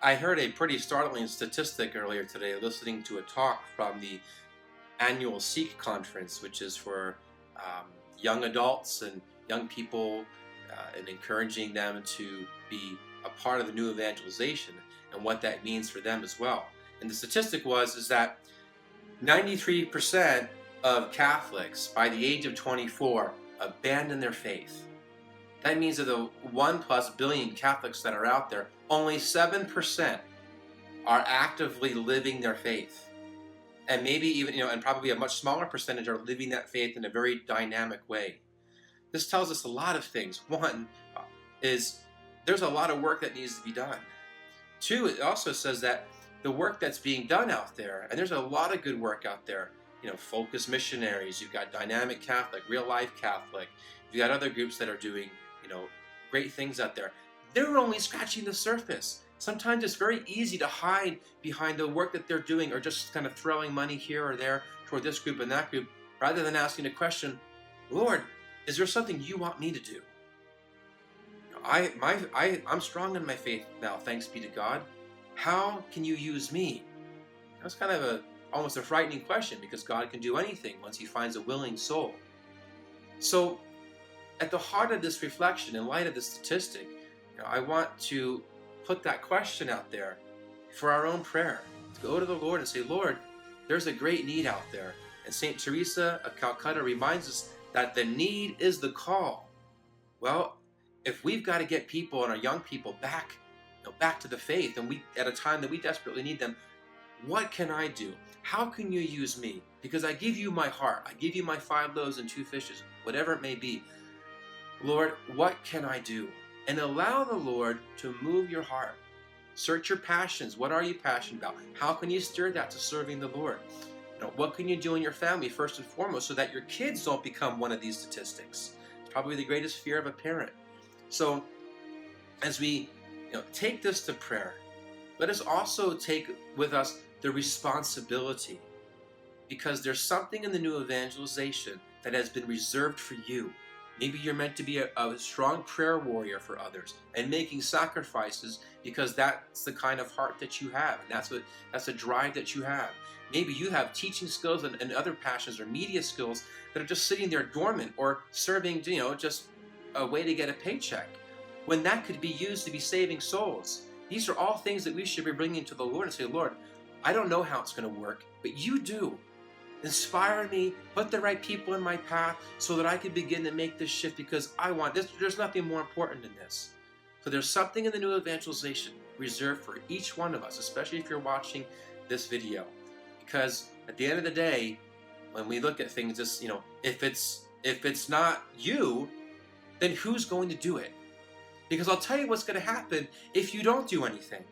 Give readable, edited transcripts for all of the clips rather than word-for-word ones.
I heard a pretty startling statistic earlier today listening to a talk from the annual Seek conference, which is for young adults and young people, and encouraging them to be a part of the new evangelization and what that means for them as well. And the statistic is that 93% of Catholics by the age of 24 abandon their faith. That means of the 1+ billion Catholics that are out there, only 7% are actively living their faith. And maybe even, and probably a much smaller percentage are living that faith in a very dynamic way. This tells us a lot of things. One is there's a lot of work that needs to be done. Two, it also says that the work that's being done out there, and there's a lot of good work out there, Focus Missionaries, you've got Dynamic Catholic, Real Life Catholic, you've got other groups that are doing, great things out there. They're only scratching the surface. Sometimes it's very easy to hide behind the work that they're doing, or just kind of throwing money here or there toward this group and that group, rather than asking the question, Lord, is there something you want me to do? I'm strong in my faith now, thanks be to God. How can you use me? That's kind of almost a frightening question, because God can do anything once he finds a willing soul. So at the heart of this reflection, in light of the statistic, I want to put that question out there for our own prayer. To go to the Lord and say, Lord, there's a great need out there. And St. Teresa of Calcutta reminds us that the need is the call. Well, if we've got to get people and our young people back to the faith, and at a time that we desperately need them, what can I do? How can you use me? Because I give you my heart. I give you my 5 loaves and 2 fishes, whatever it may be. Lord, what can I do? And allow the Lord to move your heart. Search your passions. What are you passionate about? How can you steer that to serving the Lord? What can you do in your family first and foremost so that your kids don't become one of these statistics? It's probably the greatest fear of a parent. So as we take this to prayer, let us also take with us the responsibility, because there's something in the new evangelization that has been reserved for you. Maybe you're meant to be a strong prayer warrior for others and making sacrifices, because that's the kind of heart that you have, and that's a drive that you have. Maybe you have teaching skills and other passions or media skills that are just sitting there dormant, or serving, just a way to get a paycheck, when that could be used to be saving souls. These are all things that we should be bringing to the Lord and say, Lord, I don't know how it's going to work, but you do. Inspire me, put the right people in my path so that I can begin to make this shift, because I want this. There's nothing more important than this. So there's something in the new evangelization reserved for each one of us, especially if you're watching this video. Because at the end of the day, when we look at things, if it's not you, then who's going to do it? Because I'll tell you what's going to happen if you don't do anything.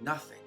Nothing.